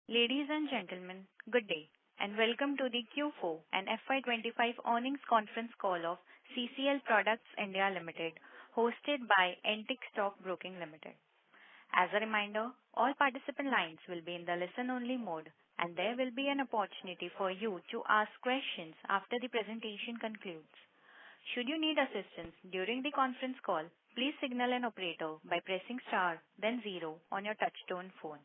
Ladies and gentlemen, good day, and welcome to the Q4 and FY-25 earnings conference call of CCL Products India Limited, hosted by Antique Stock Broking Limited. As a reminder, all participant lines will be in the listen-only mode, and there will be an opportunity for you to ask questions after the presentation concludes. Should you need assistance during the conference call, please signal an operator by pressing star, then 0 on your touchtone phone.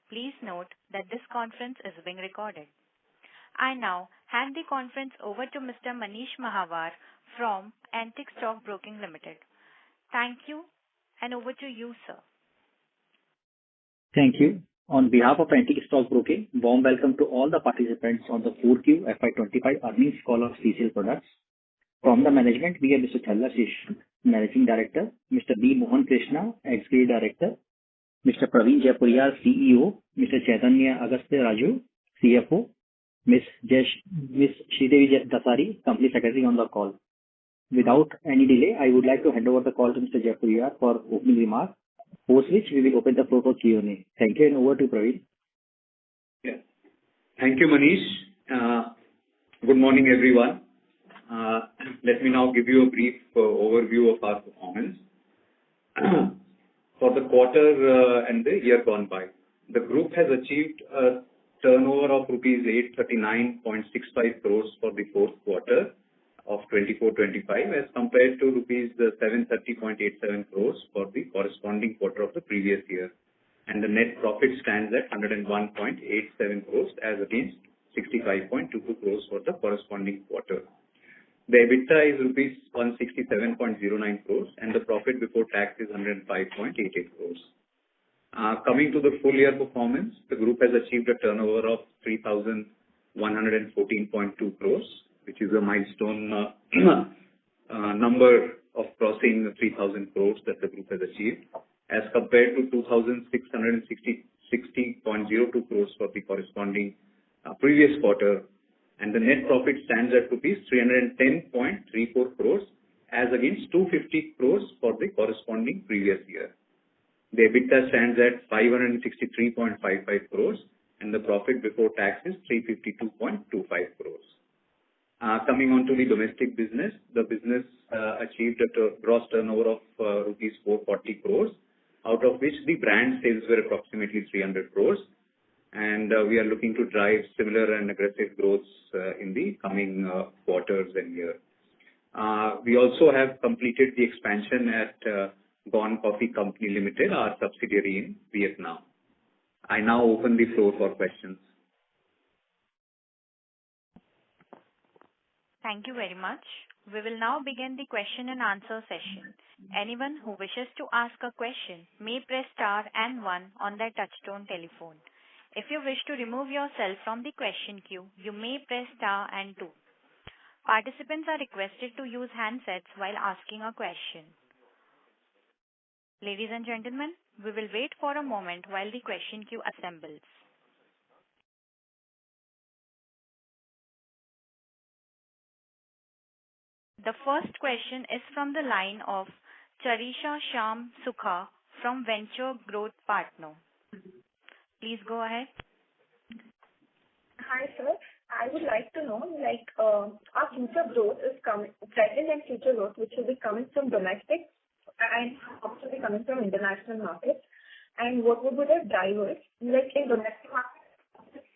Please note that this conference is being recorded. I now hand the conference over to Mr. Manish Mahawar from Antique Stock Broking Limited. Thank you, and over to you, sir. Thank you. On behalf of Antique Stock Broking, warm welcome to all the participants on the 4Q FY25 earnings call of CCL Products. From the management, we have Mr. Challa Seshan, Managing Director, Mr. B. Mohan Krishna, Executive Director, Mr. Praveen Jaipuriar, CEO, Mr. Chaitanya Agastya Raju, CFO, Ms. Sridevi Dasari, Company Secretary on the call. Without any delay, I would like to hand over the call to Mr. Jaipuriar for opening remarks, post which we will open the floor for Q&A. Thank you, and over to Praveen. Yeah. Thank you, Manish. Good morning, everyone. Let me now give you a brief overview of our performance. For the quarter and the year gone by, the group has achieved a turnover of rupees 839.65 crores for the fourth quarter of 24-25 as compared to rupees 730.87 crores for the corresponding quarter of the previous year. And the net profit stands at 101.87 crores as against 65.22 crores for the corresponding quarter. The EBITDA is rupees 167.09 crores and the profit before tax is 105.88 crores. Coming to the full year performance, the group has achieved a turnover of 3,114.2 crores, which is a milestone number of crossing 3,000 crores that the group has achieved, as compared to 2,660.02 crores for the corresponding previous quarter. And the net profit stands at rupees 310.34 crores as against 250 crores for the corresponding previous year. The EBITDA stands at 563.55 crores and the profit before tax is 352.25 crores. Coming on to the domestic business, the business achieved a gross turnover of rupees 440 crores, out of which the brand sales were approximately 300 crores. And we are looking to drive similar and aggressive growth in the coming quarters and year. We also have completed the expansion at Gone Coffee Company Limited, our subsidiary in Vietnam. I now open the floor for questions. Thank you very much. We will now begin the question and answer session. Anyone who wishes to ask a question may press star and 1 on their touchtone telephone. If you wish to remove yourself from the question queue, you may press star and 2. Participants are requested to use handsets while asking a question. Ladies and gentlemen, we will wait for a moment while the question queue assembles. The first question is from the line of Charisha Shyam Sukha from Venture Growth Partner. Please go ahead. Hi, sir. I would like to know, our future growth is coming, present and future growth, which will be coming from domestic and also be coming from international markets. And what would be the drivers, like in domestic markets,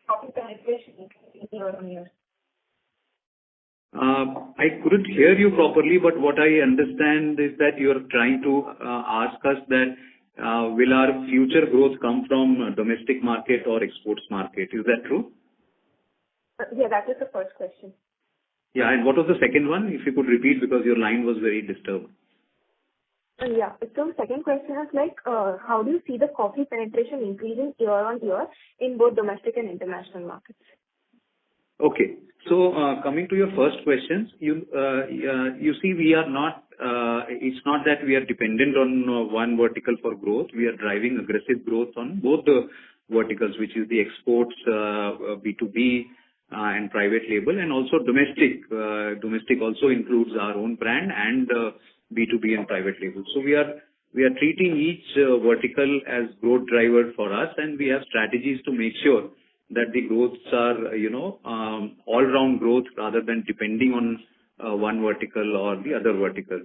coffee penetration year on year? I couldn't hear you properly, but what I understand is that you are trying to ask us that will our future growth come from domestic market or exports market? Is that true? Yeah, that is the first question. Yeah, and what was the second one? If you could repeat, because your line was very disturbed. Yeah, so second question is how do you see the coffee penetration increasing year on year in both domestic and international markets? Okay. So coming to your first questions, you see, we are not, it's not that we are dependent on one vertical for growth. We are driving aggressive growth on both the verticals, which is the exports, B2B and private label, and also domestic. Domestic also includes our own brand and B2B and private label. So we are we are treating each vertical as growth driver for us, and we have strategies to make sure that the growths are, all-round growth rather than depending on one vertical or the other vertical.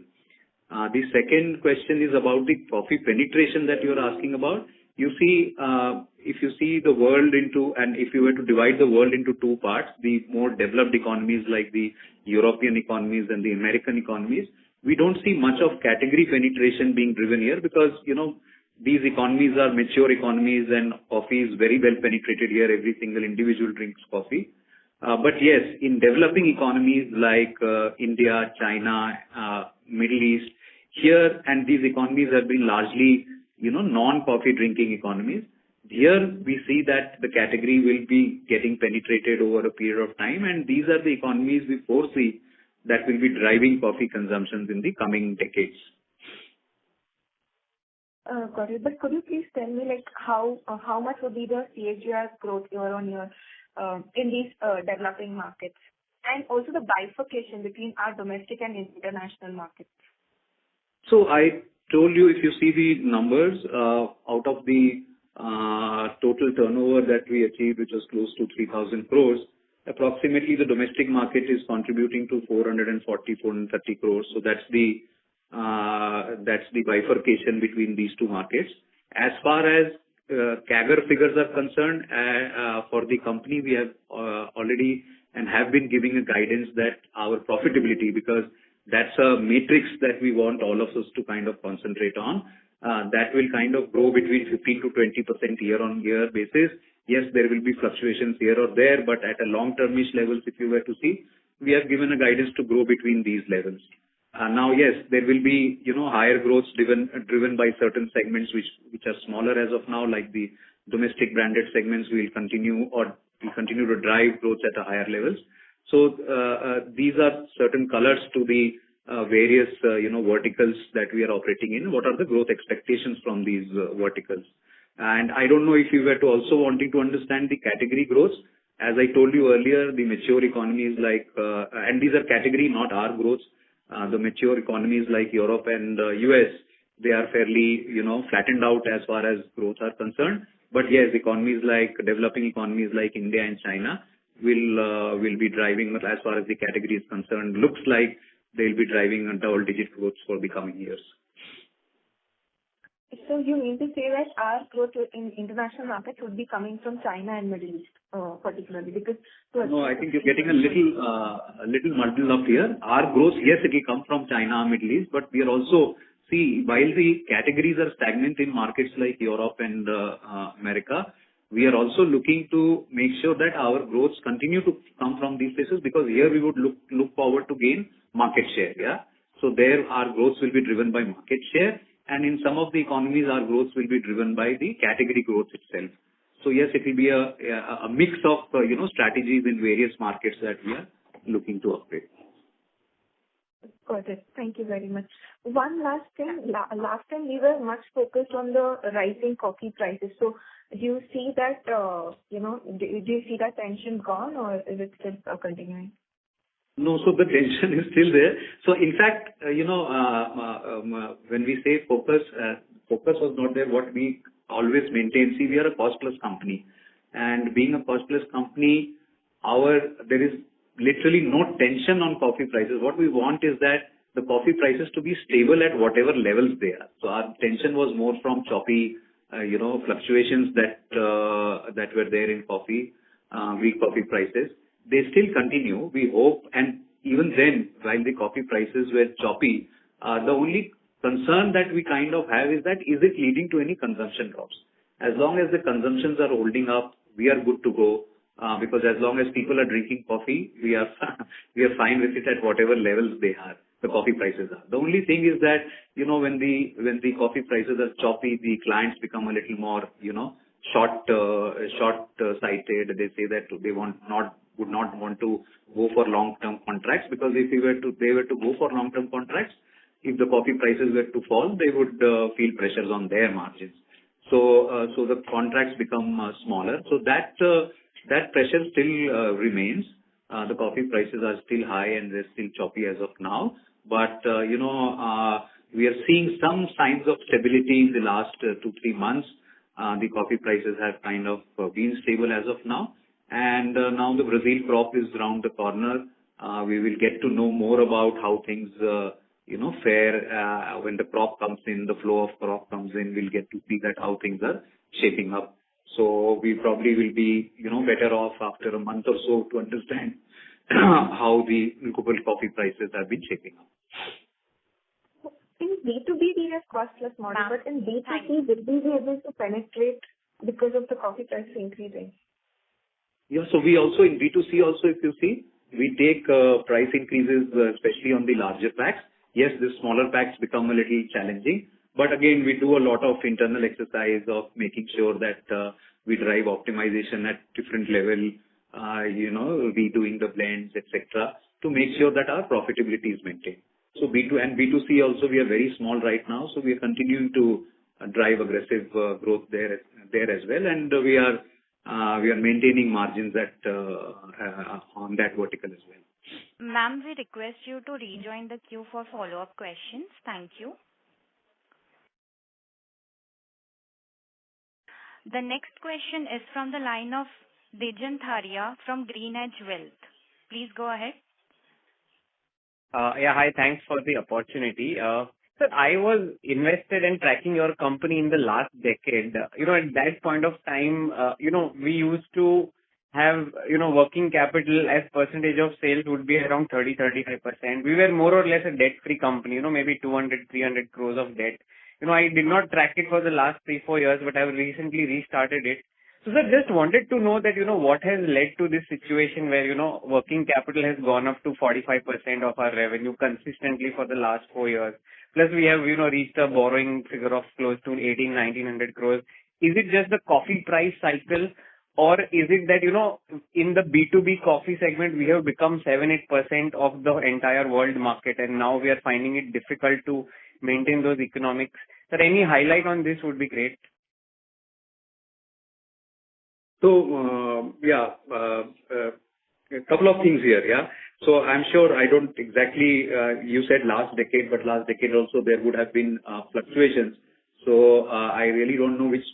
The second question is about the coffee penetration that you're asking about. You see, if you see the world and if you were to divide the world into two parts, the more developed economies like the European economies and the American economies, we don't see much of category penetration being driven here because, these economies are mature economies and coffee is very well penetrated here. Every single individual drinks coffee. But yes, in developing economies like India, China, Middle East, here, and these economies have been largely, non-coffee drinking economies. Here we see that the category will be getting penetrated over a period of time, and these are the economies we foresee that will be driving coffee consumptions in the coming decades. Got it. But could you please tell me, how much would be the CAGR growth year on year in these developing markets, and also the bifurcation between our domestic and international markets? So I told you, if you see the numbers, out of the total turnover that we achieved, which was close to 3,000 crores, approximately the domestic market is contributing to 430 crores. So that's the bifurcation between these two markets. As far as CAGR figures are concerned, for the company, we have already and have been giving a guidance that our profitability, because that's a matrix that we want all of us to kind of concentrate on, that will kind of grow between 15 to 20% year-on-year basis. Yes, there will be fluctuations here or there, but at a long-termish levels, if you were to see, we have given a guidance to grow between these levels. Now, yes, there will be, higher growth driven by certain segments which are smaller as of now, like the domestic branded segments will continue to drive growth at a higher levels. So, these are certain colors to the various, verticals that we are operating in. What are the growth expectations from these verticals? And I don't know if you were to also wanting to understand the category growth. As I told you earlier, the mature economies like, and these are category, not our growth. The mature economies like Europe and US, they are fairly, flattened out as far as growth are concerned. But yes, developing economies like India and China will be driving as far as the category is concerned. Looks like they'll be driving a double-digit growth for the coming years. So you mean to say that our growth in international markets would be coming from China and Middle East, particularly because... No, I think you're getting a little muddled up here. Our growth, yes, it will come from China, Middle East, but we are also, while the categories are stagnant in markets like Europe and America, we are also looking to make sure that our growths continue to come from these places, because here we would look forward to gain market share. Yeah. So there our growth will be driven by market share, and in some of the economies our growth will be driven by the category growth itself. So yes, it will be a mix of strategies in various markets that we are looking to operate. Got it. Thank you very much. One last thing. Last time we were much focused on the rising coffee prices. So do you see that, do you see that tension gone, or is it still continuing? No, so the tension is still there. So in fact, when we say focus was not there. What we always maintain, we are a cost plus company, and being a cost plus company, there is literally no tension on coffee prices. What we want is that the coffee prices to be stable at whatever levels they are. So our tension was more from choppy, fluctuations that were there in coffee, weak coffee prices. They still continue, we hope, and even then, while the coffee prices were choppy, the only concern that we kind of have is that, is it leading to any consumption drops? As long as the consumptions are holding up, we are good to go, because as long as people are drinking coffee, we are fine with it at whatever levels the coffee prices are. The only thing is that, when the coffee prices are choppy, the clients become a little more, short-sighted. They say that they would not want to go for long-term contracts, because if they were to go for long-term contracts, if the coffee prices were to fall, they would feel pressures on their margins. So the contracts become smaller. So that pressure still remains. The coffee prices are still high and they're still choppy as of now. But We are seeing some signs of stability in the last 2-3 months. The coffee prices have kind of been stable as of now. And now the Brazil crop is around the corner. We will get to know more about how things, fare when the crop comes in, the flow of crop comes in. We'll get to see that how things are shaping up. So we probably will be, better off after a month or so to understand how the global coffee prices have been shaping up. In B2B, we have cost plus model, Ma'am, but in B2C, would we be able to penetrate because of the coffee price increasing? Yeah. So we also in B2C also, if you see, we take price increases, especially on the larger packs. Yes, the smaller packs become a little challenging, but again, we do a lot of internal exercise of making sure that we drive optimization at different level, we doing the blends, etc., to make sure that our profitability is maintained. So B2 and B2C also, we are very small right now, so we are continuing to drive aggressive growth there as well, and we are maintaining margins on that vertical as well. Ma'am, we request you to rejoin the queue for follow-up questions. Thank you. The next question is from the line of Dejan Tharia from GreenEdge Wealth. Please go ahead. Hi. Thanks for the opportunity. Sir, I was invested in tracking your company in the last decade. At that point of time, we used to have, working capital as percentage of sales would be around 30-35%. We were more or less a debt-free company, maybe 200-300 crores of debt. I did not track it for the last 3-4 years, but I have recently restarted it. So, sir, just wanted to know that, what has led to this situation where, working capital has gone up to 45% of our revenue consistently for the last 4 years. Plus, we have, reached a borrowing figure of close to 1,800-1,900 crores. Is it just the coffee price cycle, or is it that, in the B2B coffee segment, we have become 7-8% of the entire world market, and now we are finding it difficult to maintain those economics? Sir, any highlight on this would be great. So, a couple of things here, yeah. So I'm sure I don't exactly, you said last decade, but last decade also there would have been fluctuations. So I really don't know which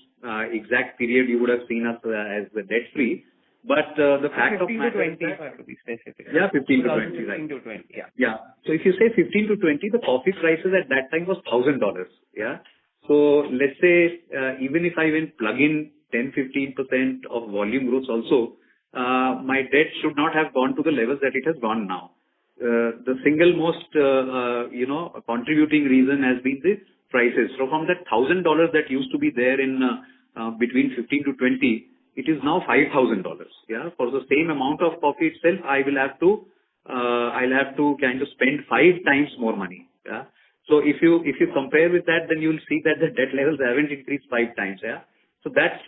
exact period you would have seen us as the debt-free. But the fact of matter is that, to be specific. Yeah, 15 to 20, right? 15 to 20, yeah. Yeah. So if you say 15 to 20, the coffee prices at that time was $1,000. Yeah. So let's say even if I even plug in 10-15% of volume growth also, my debt should not have gone to the levels that it has gone now. The single most contributing reason has been the prices. So from that $1,000 that used to be there in between 15 to 20, it is now $5,000. Yeah. For the same amount of coffee itself, I'll have to kind of spend 5 times more money. Yeah. So if you compare with that, then you'll see that the debt levels haven't increased 5 times. Yeah. So that's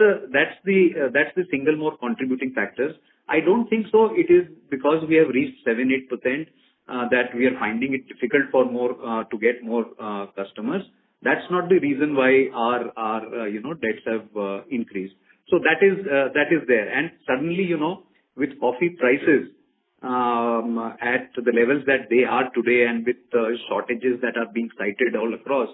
the single more contributing factors. I don't think so. It is because we have reached 7-8% that we are finding it difficult for more to get more customers. That's not the reason why our debts have increased. So that is there. And suddenly, with coffee prices at the levels that they are today, and with shortages that are being cited all across,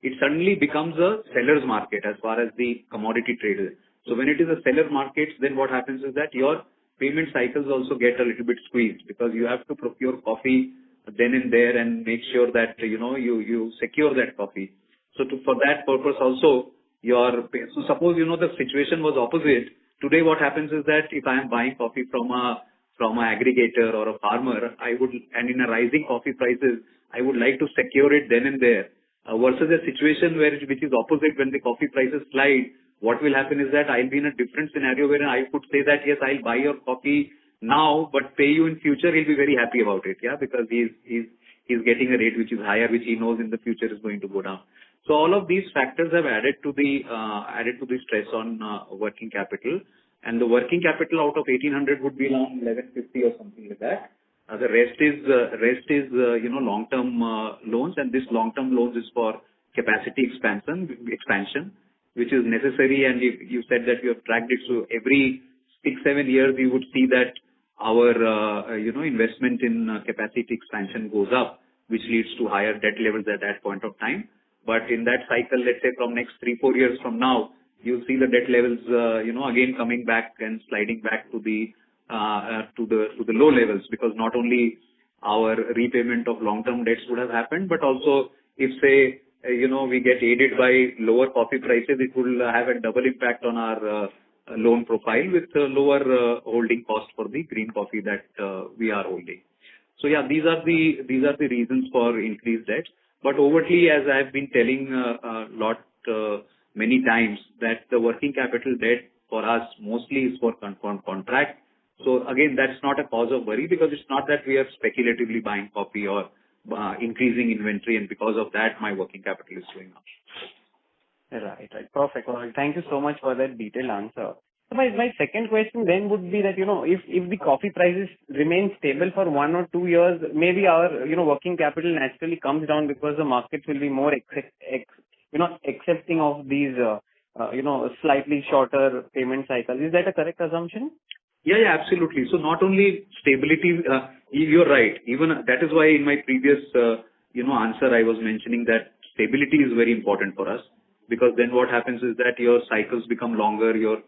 it suddenly becomes a seller's market as far as the commodity trade is. So when it is a seller market, then what happens is that your payment cycles also get a little bit squeezed, because you have to procure coffee then and there and make sure that you secure that coffee. So for that purpose also, so suppose the situation was opposite. Today what happens is that if I am buying coffee from an aggregator or a farmer, and in a rising coffee prices, I would like to secure it then and there. Versus a situation which is opposite, when the coffee prices slide, what will happen is that I'll be in a different scenario where I could say that, yes, I'll buy your coffee now, but pay you in future. He'll be very happy about it, yeah, because he's getting a rate which is higher, which he knows in the future is going to go down. So all of these factors have added to the stress on working capital, and the working capital out of 1,800 would be around 1,150 or something like that. The rest is long-term loans, and this long-term loans is for capacity expansion, which is necessary. And you said that you have tracked it, so every 6-7 years you would see that our investment in capacity expansion goes up. which leads to higher debt levels at that point of time. But in that cycle, let's say from next 3-4 years from now, you'll see the debt levels, again coming back and sliding back to the low levels, because not only our repayment of long-term debts would have happened, but also if say, we get aided by lower coffee prices, it will have a double impact on our loan profile with lower holding cost for the green coffee that we are holding. So yeah, these are the reasons for increased debt. But overtly, as I have been telling many times, that the working capital debt for us mostly is for confirmed contract. So again, that's not a cause of worry, because it's not that we are speculatively buying coffee or increasing inventory, and because of that, my working capital is going up. Right. Perfect. Well, thank you so much for that detailed answer. So my second question then would be that, if the coffee prices remain stable for 1 or 2 years, maybe our, working capital naturally comes down because the markets will be more accepting of these, slightly shorter payment cycles. Is that a correct assumption? Yeah, absolutely. So not only stability, you're right. Even that is why in my previous, answer, I was mentioning that stability is very important for us, because then what happens is that your cycles become longer, your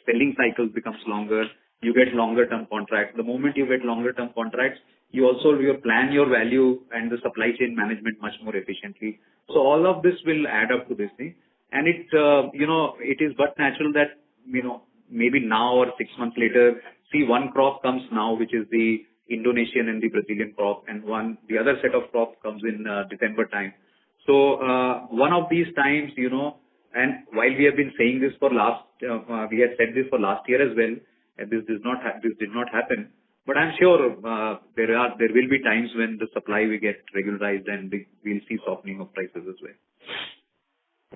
selling cycles becomes longer, you get longer term contracts. The moment you get longer term contracts, you plan your value and the supply chain management much more efficiently. So all of this will add up to this thing. And it is but natural that, maybe now or 6 months later, see one crop comes now, which is the Indonesian and the Brazilian crop, and the other set of crop comes in December time. So one of these times, and while we have been saying this we had said this for last year as well, and this did not happen. But I'm sure there will be times when the supply will get regularized and we'll see softening of prices as well.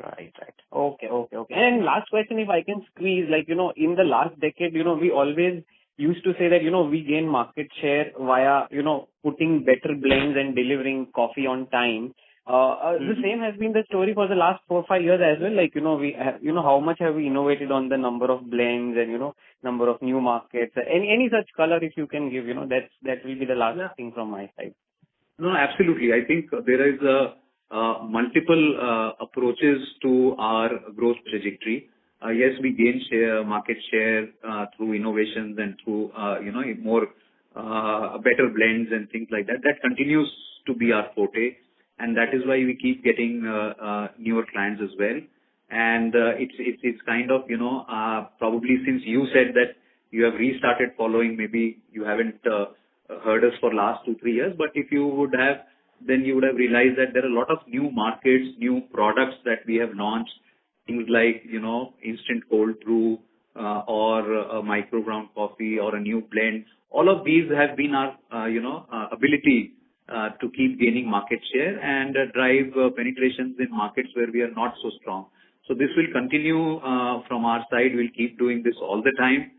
Right. Okay. And last question, if I can squeeze, in the last decade, we always used to say that, we gain market share via, putting better blends and delivering coffee on time. The same has been the story for the last 4 or 5 years as well. We have, how much have we innovated on the number of blends and, number of new markets? Any such color if you can give, that will be the last thing from my side. No, absolutely. I think there is multiple approaches to our growth trajectory. Yes, we gain market share through innovations and through more better blends and things like that. That continues to be our forte, and that is why we keep getting newer clients as well. And it's kind of probably since you said that you have restarted following, maybe you haven't heard us for last 2-3 years, but if you would have, then you would have realized that there are a lot of new markets, new products that we have launched, things like, instant cold brew, or a micro ground coffee or a new blend. All of these have been our, ability to keep gaining market share and drive penetrations in markets where we are not so strong. So this will continue from our side. We'll keep doing this all the time.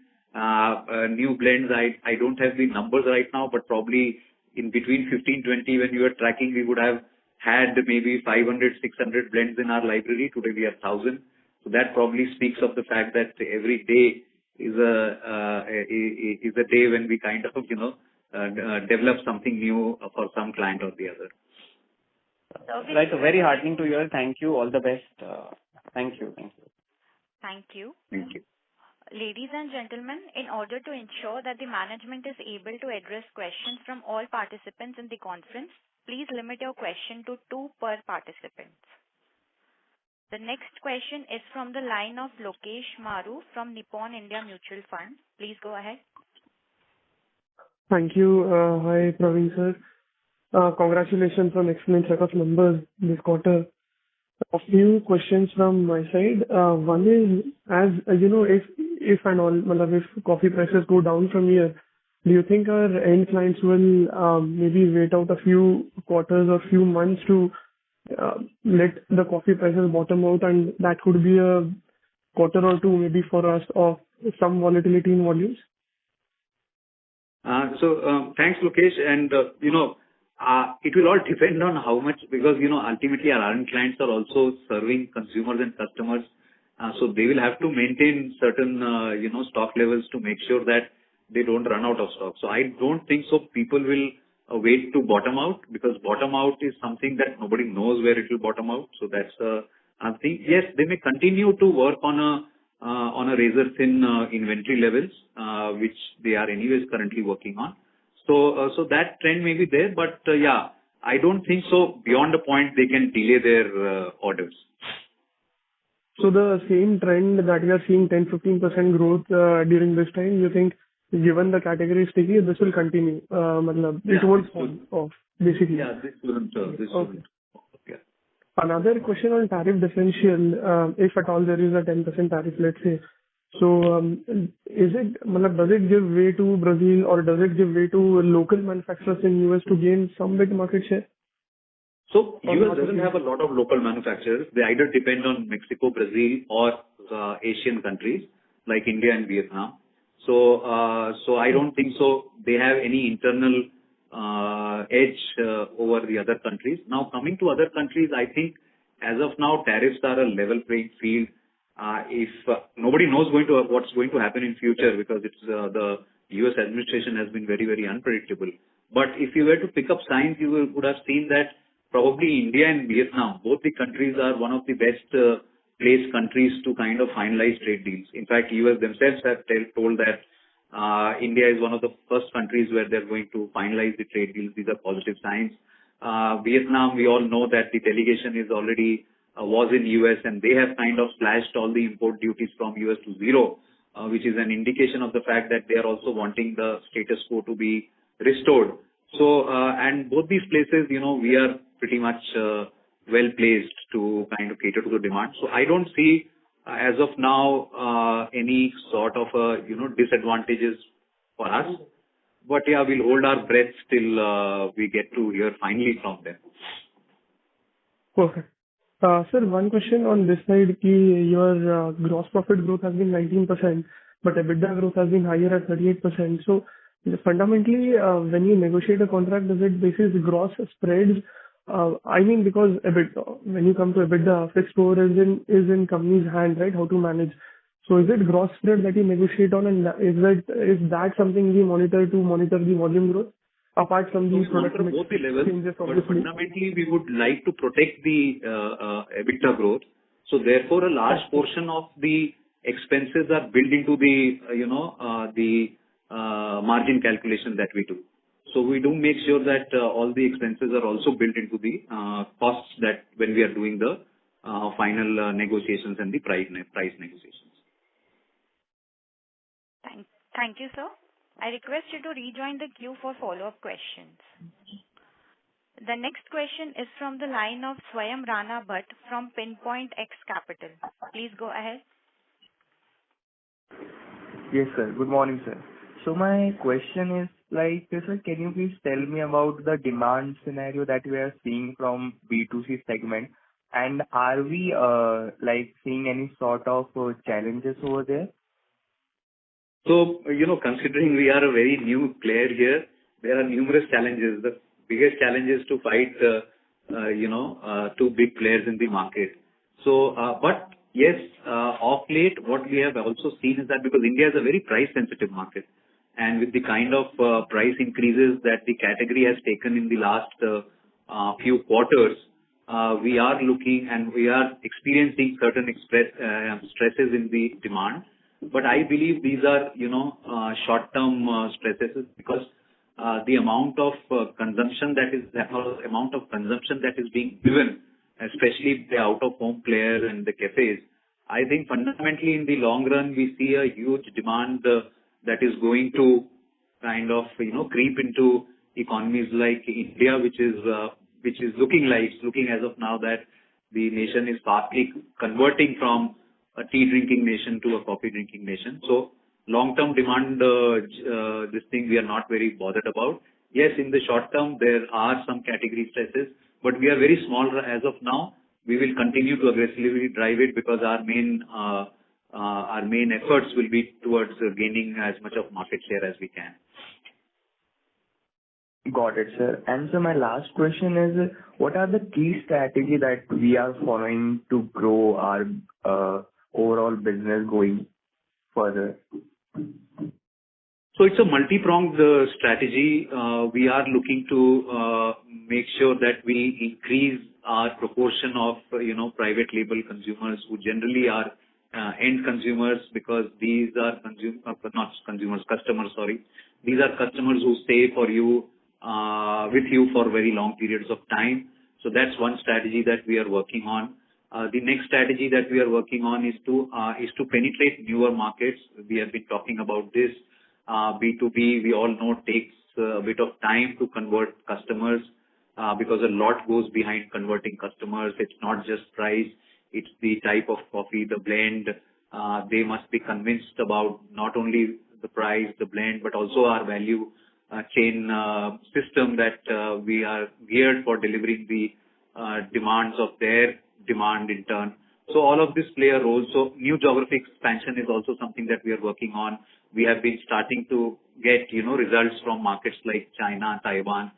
New blends, I don't have the numbers right now, but probably in between 15-20, when you were tracking, we would have had maybe 500-600 blends in our library. Today we have 1,000. So that probably speaks of the fact that every day is a day when we kind of develop something new for some client or the other. Right, very heartening to hear. Thank you. All the best. Thank you. Thank you. Thank you. Ladies and gentlemen, in order to ensure that the management is able to address questions from all participants in the conference, please limit your question to 2 per participant. The next question is from the line of Lokesh Maru from Nippon India Mutual Fund. Please go ahead. Thank you. Hi, Praveen sir. Congratulations on excellent set of numbers this quarter. A few questions from my side. One is, as if and all, if coffee prices go down from here, do you think our end clients will maybe wait out a few quarters or few months to let the coffee prices bottom out, and that could be a quarter or two maybe for us of some volatility in volumes? Thanks, Lokesh. And, it will all depend on how much, because, ultimately our end clients are also serving consumers and customers. So they will have to maintain certain, stock levels to make sure that they don't run out of stock. So I don't think so people will wait to bottom out, because bottom out is something that nobody knows where it will bottom out. So that's I think, yes, they may continue to work on a razor thin inventory levels, which they are anyways currently working on. So that trend may be there, but yeah, I don't think so beyond a point they can delay their orders. So the same trend that we are seeing 10-15% growth during this time, you think given the category is sticky, this will continue? It won't fall off, basically. Yeah, this wouldn't. Okay. Yeah. Another question on tariff differential, if at all there is a 10% tariff, let's say. So, does it give way to Brazil, or does it give way to local manufacturers in US to gain some big market share? So US doesn't have a lot of local manufacturers. They either depend on Mexico, Brazil, or Asian countries like India and Vietnam. So I don't think so they have any internal edge over the other countries. Now, coming to other countries, I think as of now, tariffs are a level playing field. If nobody knows what's going to happen in future, because it's the US administration has been very, very unpredictable. But if you were to pick up signs, you would have seen that probably India and Vietnam, both the countries are one of the best placed countries to kind of finalize trade deals. In fact, US themselves have told that India is one of the first countries where they're going to finalize the trade deals. These are positive signs. Vietnam, we all know that the delegation is already was in US, and they have kind of slashed all the import duties from US to zero, which is an indication of the fact that they are also wanting the status quo to be restored. So, and both these places, we are pretty much well placed to kind of cater to the demand. So I don't see as of now any sort of disadvantages for us. But yeah, we'll hold our breath till we get to hear finally from them. Perfect. Sir, one question on this side, your gross profit growth has been 19%, but EBITDA growth has been higher at 38%. So fundamentally, when you negotiate a contract, does it basis gross spreads? I mean, because when you come to EBITDA, fixed overhead is in company's hand, right? How to manage. So is it gross spread that you negotiate on, and is that something we monitor the volume growth? Apart from the product mix both the levels, changes, but obviously. fundamentally we would like to protect the EBITDA growth. So therefore, a large portion of the expenses are built into the margin calculation that we do. So we do make sure that all the expenses are also built into the costs that when we are doing the final negotiations and the price negotiations. Thank you, sir. I request you to rejoin the queue for follow-up questions. The next question is from the line of Swayam Rana Bhatt from Pinpoint X Capital. Please go ahead. Yes, sir. Good morning, sir. So my question is sir, can you please tell me about the demand scenario that we are seeing from B2C segment, and are we seeing any sort of challenges over there? So, considering we are a very new player here, there are numerous challenges. The biggest challenge is to fight, two big players in the market. So, but yes, of late, what we have also seen is that because India is a very price-sensitive market, and with the kind of price increases that the category has taken in the last few quarters, we are looking and we are experiencing certain stresses in the demand. But I believe these are, short-term stresses, because the amount of consumption that is being given, especially the out-of-home players and the cafes, I think fundamentally in the long run we see a huge demand that is going to kind of creep into economies like India, which is looking as of now that the nation is partly converting from a tea drinking nation to a coffee drinking nation. So long-term demand, this thing we are not very bothered about. Yes, in the short term, there are some category stresses, but we are very small as of now. We will continue to aggressively drive it because our main efforts will be towards gaining as much of market share as we can. Got it, sir. And so my last question is, what are the key strategy that we are following to grow our overall business going further? So it's a multi-pronged strategy. We are looking to make sure that we increase our proportion of, private label consumers who generally are end consumers, because these are customers, sorry. These are customers who stay with you for very long periods of time. So that's one strategy that we are working on. The next strategy that we are working on is to penetrate newer markets. We have been talking about this. B2B, we all know, takes a bit of time to convert customers because a lot goes behind converting customers. It's not just price, it's the type of coffee, the blend. They must be convinced about not only the price, the blend, but also our value chain system that we are geared for delivering the demands of their demand in turn. So all of this play a role. So new geographic expansion is also something that we are working on. We have been starting to get, results from markets like China, Taiwan.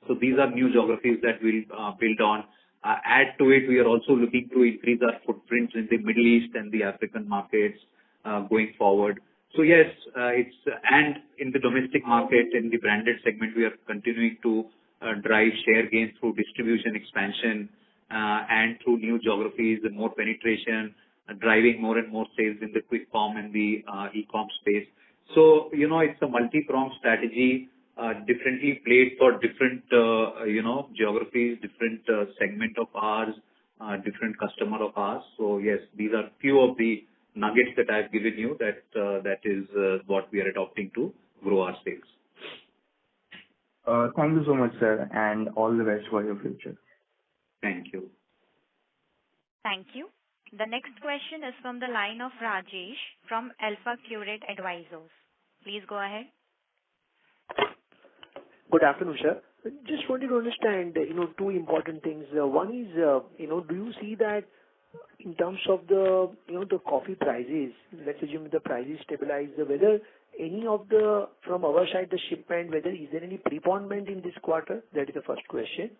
So these are new geographies that we'll build on. Add to it, we are also looking to increase our footprints in the Middle East and the African markets going forward. So yes, and in the domestic market, in the branded segment, we are continuing to drive share gains through distribution expansion and through new geographies and more penetration, driving more and more sales in the quick com and the e-com space. So, it's a multi-pronged strategy, differently played for different, geographies, different segment of ours, different customer of ours. So yes, these are few of the nuggets that I've given you that is what we are adopting to grow our sales. Thank you so much, sir, and all the best for your future. Thank you. Thank you. The next question is from the line of Rajesh from Alpha Curate Advisors. Please go ahead. Good afternoon, sir. Just wanted to understand, two important things. One is, do you see that in terms of the coffee prices, let's assume the prices stabilize, whether any of from our side, the shipment, whether is there any preponement in this quarter? That is the first question.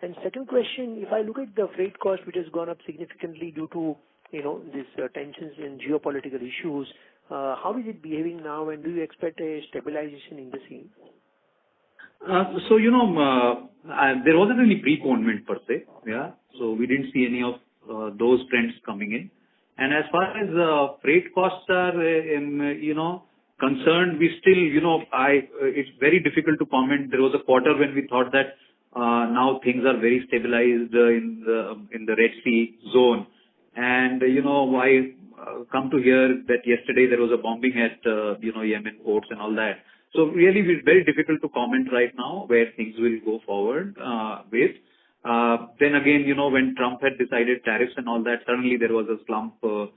And second question, if I look at the freight cost, which has gone up significantly due to, these tensions and geopolitical issues, how is it behaving now, and do you expect a stabilization in the scene? So, there wasn't any preponement per se. Yeah. So we didn't see any of those trends coming in. And as far as freight costs are, concerned, we still, it's very difficult to comment. There was a quarter when we thought that now things are very stabilized in the Red Sea zone. And, I come to hear that yesterday there was a bombing at, Yemen ports and all that. So really, it's very difficult to comment right now where things will go forward with. Then again, when Trump had decided tariffs and all that, suddenly there was a slump for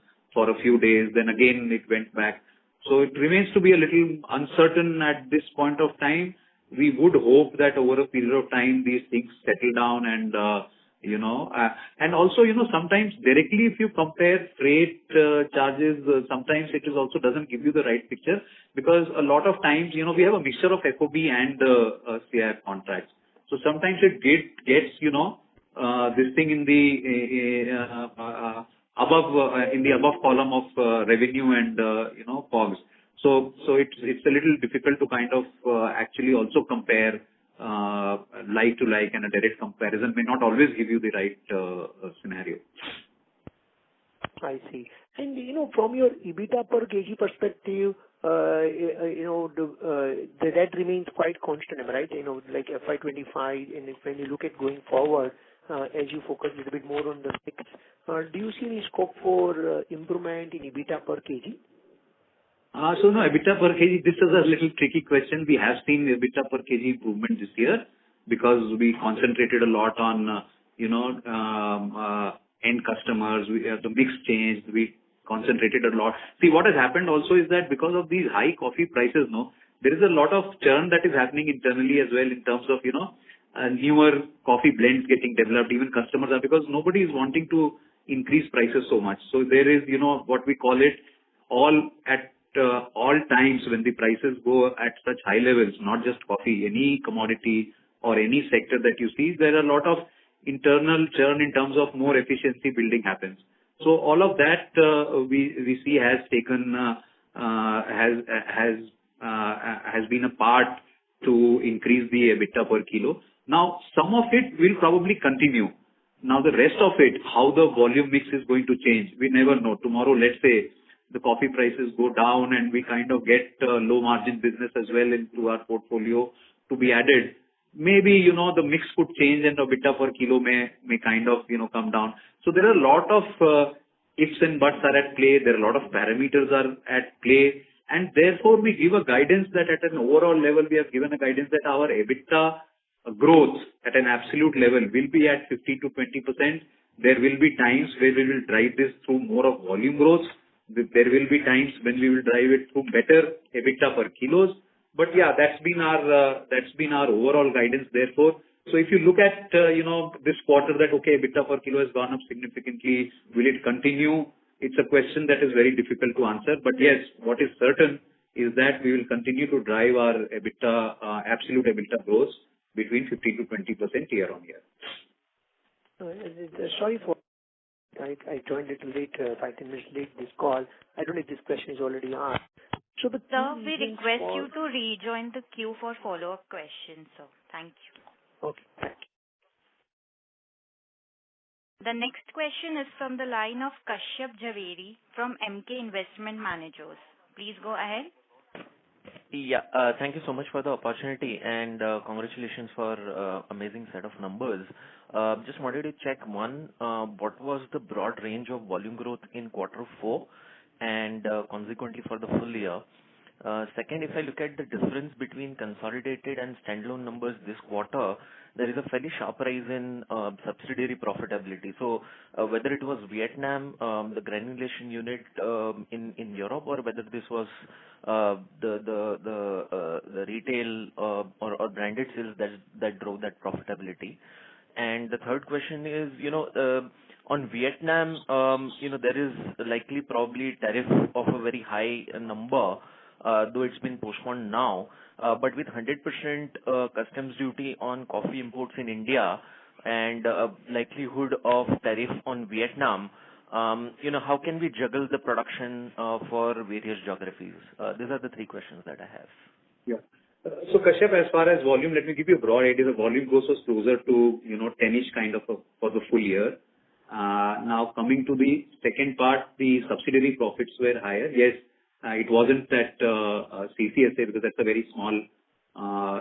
a few days. Then again, it went back. So it remains to be a little uncertain at this point of time. We would hope that over a period of time, these things settle down and, and also, sometimes directly if you compare freight charges, sometimes it is also doesn't give you the right picture, because a lot of times, we have a mixture of FOB and CIF contracts. So sometimes it gets, this thing in the above column of revenue and, COGS. So it's a little difficult to kind of actually also compare like to like, and a direct comparison may not always give you the right scenario. I see. And, from your EBITDA per kg perspective, that remains quite constant, right? Like FY-25, and when you look at going forward, as you focus a little bit more on the mix, do you see any scope for improvement in EBITDA per kg? So no, EBITDA per kg, this is a little tricky question. We have seen EBITDA per kg improvement this year because we concentrated a lot on, end customers. The mix changed. We concentrated a lot. See, what has happened also is that because of these high coffee prices, there is a lot of churn that is happening internally as well in terms of, newer coffee blends getting developed. Even customers are, because nobody is wanting to increase prices so much. So there is, what we call it, all times when the prices go at such high levels, not just coffee, any commodity or any sector that you see, there are a lot of internal churn in terms of more efficiency building happens. So all of that we see has taken has has been a part to increase the EBITDA per kilo. Now, some of it will probably continue. Now, the rest of it, how the volume mix is going to change, we never know. Tomorrow, let's say the coffee prices go down and we kind of get low margin business as well into our portfolio to be added. Maybe, the mix could change and the EBITDA per kilo may kind of, come down. So there are a lot of ifs and buts are at play. There are a lot of parameters are at play. And therefore, we give a guidance that at an overall level, we have given a guidance that our EBITDA growth at an absolute level will be at 15 to 20%. There will be times where we will drive this through more of volume growth. There will be times when we will drive it through better EBITDA per kilos. But yeah, that's been our overall guidance therefore. So if you look at, this quarter that, okay, EBITDA per kilo has gone up significantly, will it continue? It's a question that is very difficult to answer. But yes, what is certain is that we will continue to drive our EBITDA, absolute EBITDA growth between 15 to 20% year on year. Sorry for I joined a little late, 5-10 minutes late this call. I don't know if this question is already asked. So the Sir, we request you to rejoin the queue for follow-up questions, sir. Thank you. Okay, thank you. The next question is from the line of Kashyap Javeri from MK Investment Managers. Please go ahead. Yeah, thank you so much for the opportunity and congratulations for amazing set of numbers. Just wanted to check one, what was the broad range of volume growth in Q4 and consequently for the full year? Second, if I look at the difference between consolidated and standalone numbers this quarter, there is a fairly sharp rise in subsidiary profitability. So whether it was Vietnam, the granulation unit in Europe, or whether this was the retail or branded sales that drove that profitability. And the third question is, on Vietnam, there is likely probably tariff of a very high number, though it's been postponed now. But with 100% customs duty on coffee imports in India and likelihood of tariff on Vietnam, how can we juggle the production for various geographies? These are the three questions that I have. Yeah. So Kashyap, as far as volume, let me give you a broad idea. The volume growth was closer to, 10-ish kind of for the full year. Now coming to the second part, the subsidiary profits were higher. Yes, it wasn't that CCSA because that's a very small,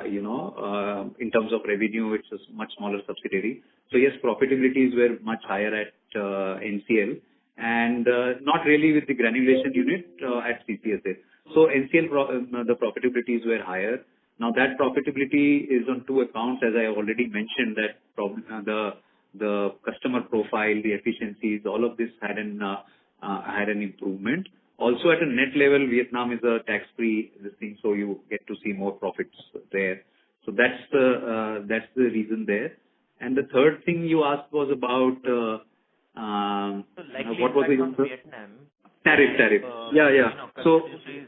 in terms of revenue, it's a much smaller subsidiary. So yes, profitabilities were much higher at NCL and not really with the granulation unit at CCSA. So NCL, the profitabilities were higher. Now that profitability is on two accounts, as I already mentioned, that the customer profile, the efficiencies, all of this had an improvement. Also at a net level, Vietnam is a tax-free thing, so you get to see more profits there. So that's the reason there. And the third thing you asked was about what was it? Vietnam. Tariff. Yeah. So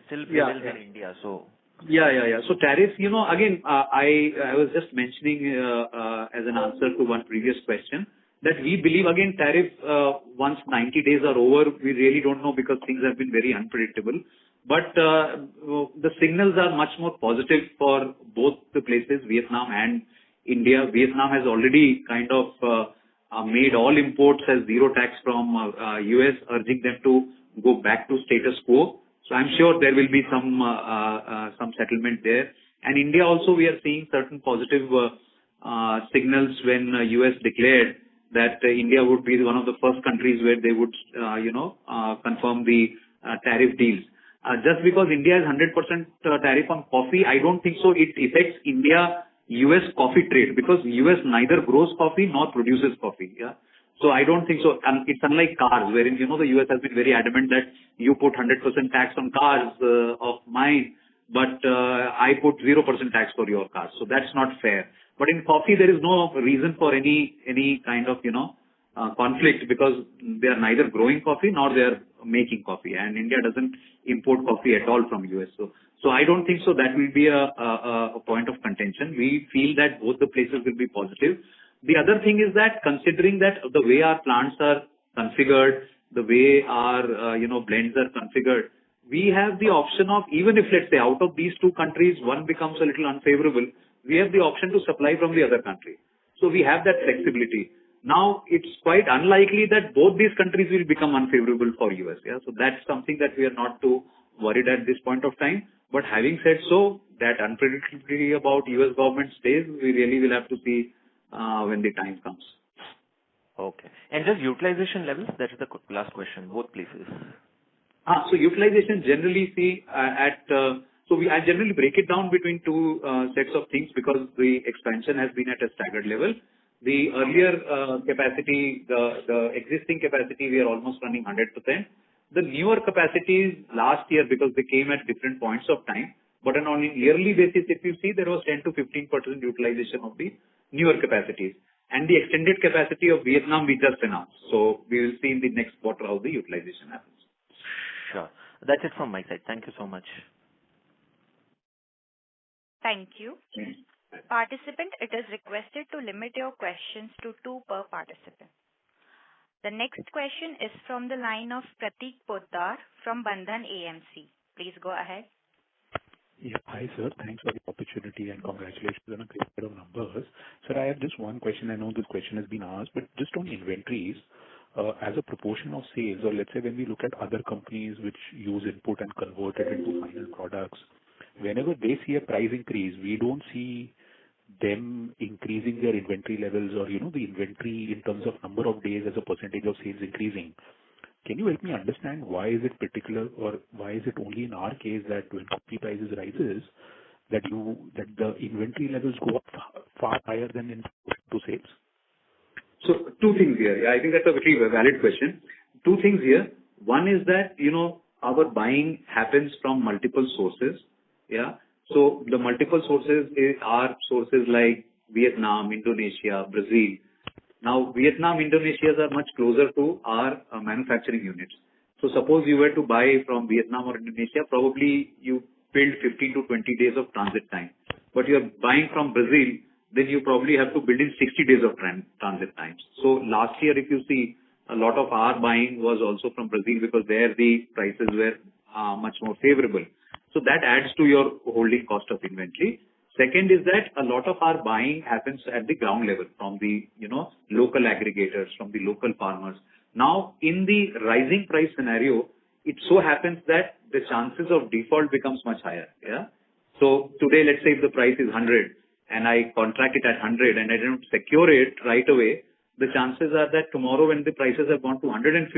still prevails in India. So. Yeah. So tariff, again, I was just mentioning as an answer to one previous question that we believe again tariff once 90 days are over, we really don't know because things have been very unpredictable. But the signals are much more positive for both the places, Vietnam and India. Vietnam has already kind of made all imports as zero tax from US, urging them to go back to status quo. So I'm sure there will be some settlement there. And India also, we are seeing certain positive signals when US declared that India would be one of the first countries where they would, confirm the tariff deals. Just because India is 100% tariff on coffee, I don't think so it affects India-US coffee trade because US neither grows coffee nor produces coffee. Yeah. So I don't think so. It's unlike cars, wherein, the US has been very adamant that you put 100% tax on cars of mine, but I put 0% tax for your cars. So that's not fair. But in coffee, there is no reason for any kind of, conflict because they are neither growing coffee nor they are making coffee. And India doesn't import coffee at all from US. So I don't think so that will be a point of contention. We feel that both the places will be positive. The other thing is that considering that the way our plants are configured, the way our, blends are configured, we have the option of, even if, let's say, out of these two countries, one becomes a little unfavorable, we have the option to supply from the other country. So we have that flexibility. Now, it's quite unlikely that both these countries will become unfavorable for US. Yeah, so that's something that we are not too worried at this point of time. But having said so, that unpredictability about US government stays, we really will have to see when the time comes. Okay. And just utilization levels, that is the last question, both places. So utilization generally I generally break it down between two sets of things because the expansion has been at a staggered level. The earlier capacity, the existing capacity, we are almost running 100%. The newer capacities last year, because they came at different points of time, but on a yearly basis, if you see, there was 10 to 15% utilization of the newer capacities. And the extended capacity of Vietnam we just announced. So we will see in the next quarter how the utilization happens. Sure. That's it from my side. Thank you so much. Thank you. Participant, it is requested to limit your questions to 2 per participant. The next question is from the line of Pratik Poddar from Bandhan AMC. Please go ahead. Yeah. Hi, sir. Thanks for the opportunity and congratulations on a great set of numbers. Sir, I have just one question. I know this question has been asked, but just on inventories, as a proportion of sales, or let's say when we look at other companies which use input and convert it into final products, whenever they see a price increase, we don't see them increasing their inventory levels or, the inventory in terms of number of days as a percentage of sales increasing. Can you help me understand why is it particular or why is it only in our case that when coffee prices rises that the inventory levels go up far higher than in to sales? So two things here. Yeah, I think that's a very valid question. Two things here. One is that, our buying happens from multiple sources. Yeah. So the multiple sources are sources like Vietnam, Indonesia, Brazil. Now, Vietnam, Indonesia are much closer to our manufacturing units. So suppose you were to buy from Vietnam or Indonesia, probably you build 15 to 20 days of transit time. But you're buying from Brazil, then you probably have to build in 60 days of transit times. So last year, if you see, a lot of our buying was also from Brazil because there the prices were much more favorable. So that adds to your holding cost of inventory. Second is that a lot of our buying happens at the ground level from the, local aggregators, from the local farmers. Now, in the rising price scenario, it so happens that the chances of default becomes much higher. Yeah. So today, let's say if the price is 100 and I contract it at 100 and I don't secure it right away, the chances are that tomorrow when the prices have gone to 150,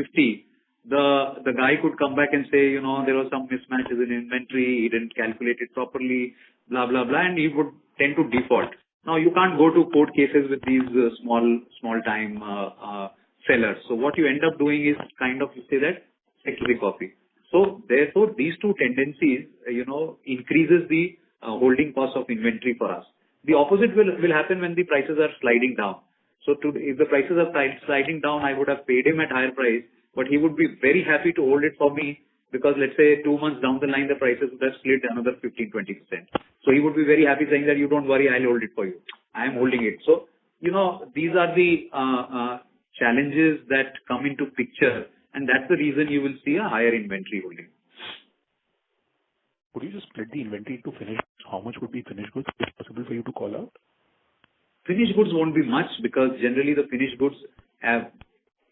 the guy could come back and say, there were some mismatches in inventory, he didn't calculate it properly, blah, blah, blah, and he would tend to default. Now, you can't go to court cases with these small time sellers. So what you end up doing is kind of, say that, security copy. So therefore, these two tendencies, increases the holding cost of inventory for us. The opposite will happen when the prices are sliding down. So if the prices are sliding down, I would have paid him at higher price, but he would be very happy to hold it for me because let's say 2 months down the line, the prices would have split another 15-20%. So he would be very happy saying that you don't worry, I'll hold it for you. I am holding it. So, these are the challenges that come into picture, and that's the reason you will see a higher inventory holding. Could you just split the inventory to finished? How much would be finished goods? Is it possible for you to call out? Finished goods won't be much because generally the finished goods have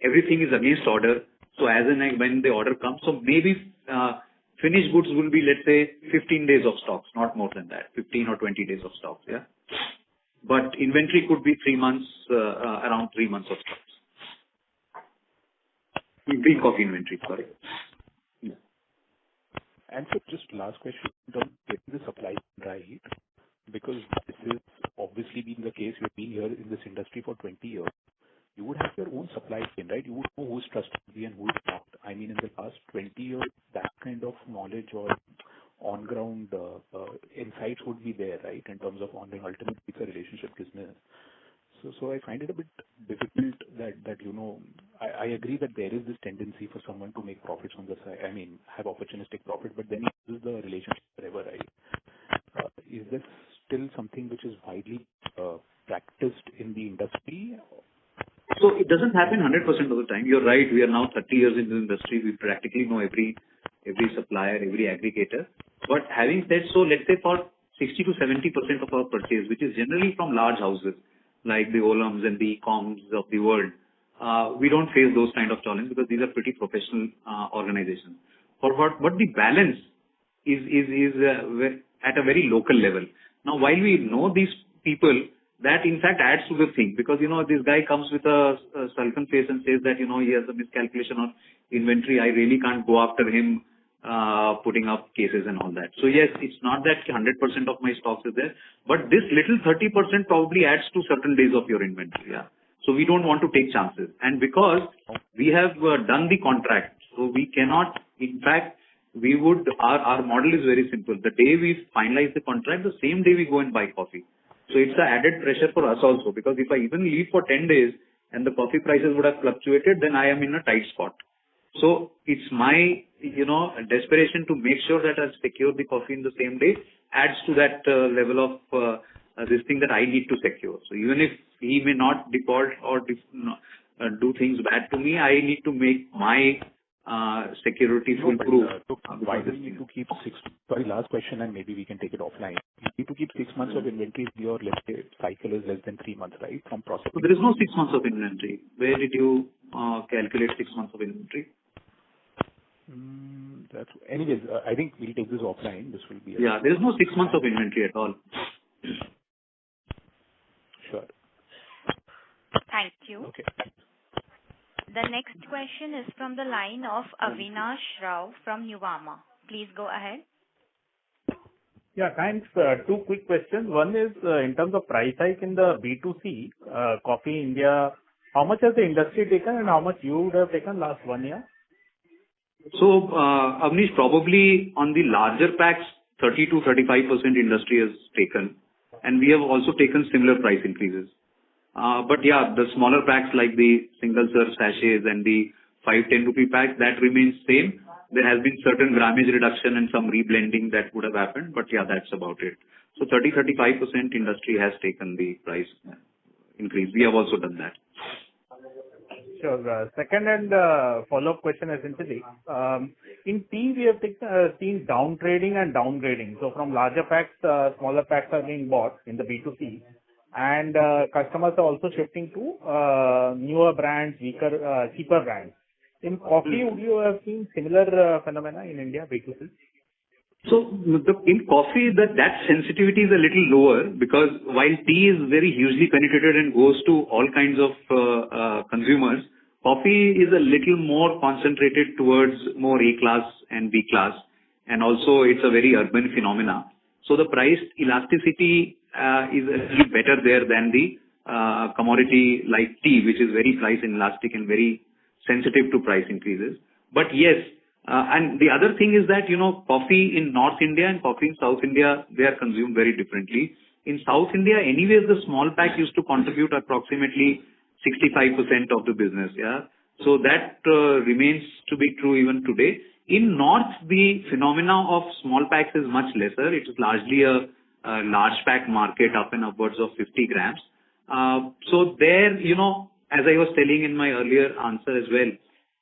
everything is against order. So as in when the order comes, so maybe finished goods will be, let's say, 15 days of stocks, not more than that, 15 or 20 days of stocks. Yeah. But inventory could be 3 months, around 3 months of stocks. Green coffee inventory, sorry. Yeah. And so just last question, in terms of getting the supply right, because this is obviously been the case, you've been here in this industry for 20 years. You would have your own supply chain, right? You would know who's trustworthy and who's not. I mean, in the last 20 years, that kind of knowledge or on-ground insights would be there, right? In terms of ultimately it's a relationship business. So I find it a bit difficult that I agree that there is this tendency for someone to make profits on the side. I mean, have opportunistic profit, but then this is the relationship forever, right? Is this still something which is widely practiced in the industry? So it doesn't happen 100% of the time. You're right. We are now 30 years into the industry. We practically know every every supplier, every aggregator. But having said so, let's say for 60 to 70% of our purchase, which is generally from large houses like the Olams and the Coms of the world, we don't face those kind of challenges because these are pretty professional organizations. For what the balance is at a very local level. Now, while we know these people, that in fact adds to the thing because, this guy comes with a sullen face and says that, he has a miscalculation on inventory. I really can't go after him, putting up cases and all that. So yes, it's not that 100% of my stocks is there, but this little 30% probably adds to certain days of your inventory. Yeah. So we don't want to take chances. And because we have done the contract, so we cannot, in fact, our model is very simple. The day we finalize the contract, the same day we go and buy coffee. So it's an added pressure for us also, because if I even leave for 10 days and the coffee prices would have fluctuated, then I am in a tight spot. So it's my, desperation to make sure that I secure the coffee in the same day adds to that level of this thing that I need to secure. So even if he may not default or do things bad to me, I need to make my security foolproof. Why do you need to keep last question, and maybe we can take it offline. You need to keep 6 months of inventory if your, let's say, cycle is less than 3 months, right? From processing. So there is no 6 months of inventory. Where did you calculate 6 months of inventory? Anyways, I think we'll take this offline. This will be. There is no 6 months of inventory at all. Sure. Thank you. Okay. The next question is from the line of Avinash Rao from Nuvama. Please go ahead. Yeah, thanks. Two quick questions. One is in terms of price hike in the B2C, Coffee India, how much has the industry taken and how much you would have taken last 1 year? So, Avnish, probably on the larger packs, 30 to 35% industry has taken, and we have also taken similar price increases. But yeah, the smaller packs like the single serve sachets and the 5-10 rupee pack, that remains same. There has been certain grammage reduction and some reblending that would have happened, but yeah, that's about it. So 30-35% industry has taken the price increase. We have also done that. Sure. Second and follow-up question essentially. In tea, we have seen down trading and downgrading. So from larger packs, smaller packs are being bought in the B2C. And customers are also shifting to newer brands, cheaper brands. In coffee, would you have seen similar phenomena in India, B2C? So in coffee, that sensitivity is a little lower because while tea is very hugely penetrated and goes to all kinds of consumers, coffee is a little more concentrated towards more A class and B class, and also it's a very urban phenomena. So the price elasticity is a little better there than the commodity like tea, which is very price inelastic and very sensitive to price increases. But yes, and the other thing is that, coffee in North India and coffee in South India, they are consumed very differently. In South India, anyways, the small pack used to contribute approximately 65% of the business. Yeah. So that remains to be true even today. In North, the phenomena of small packs is much lesser. It is largely a large pack market up and upwards of 50 grams. So there, as I was telling in my earlier answer as well,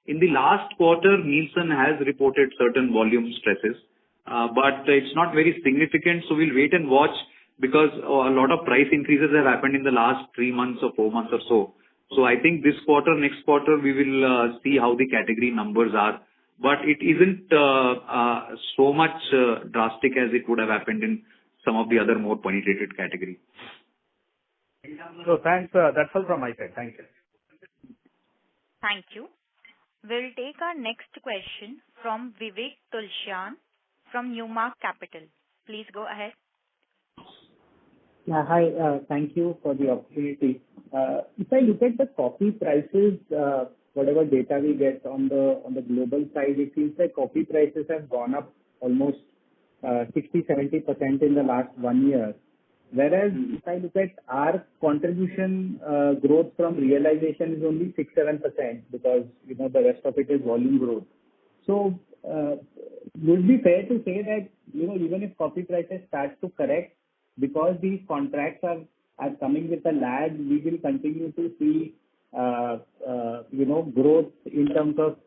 in the last quarter, Nielsen has reported certain volume stresses, but it's not very significant. So we'll wait and watch because a lot of price increases have happened in the last 3 months or 4 months or so. So I think this quarter, next quarter, we will see how the category numbers are. But it isn't so much drastic as it would have happened in some of the other more penetrated categories. So thanks. That's all from my side. Thank you. Thank you. We'll take our next question from Vivek Tulsyan from Newmark Capital. Please go ahead. Yeah, hi. Thank you for the opportunity. If I look at the coffee prices, whatever data we get on the global side, it seems like coffee prices have gone up almost 60-70% in the last 1 year. Whereas if I look at our contribution growth from realization is only 6-7% because the rest of it is volume growth. So would it be fair to say that even if coffee prices start to correct, because these contracts are coming with a lag, we will continue to see growth in terms of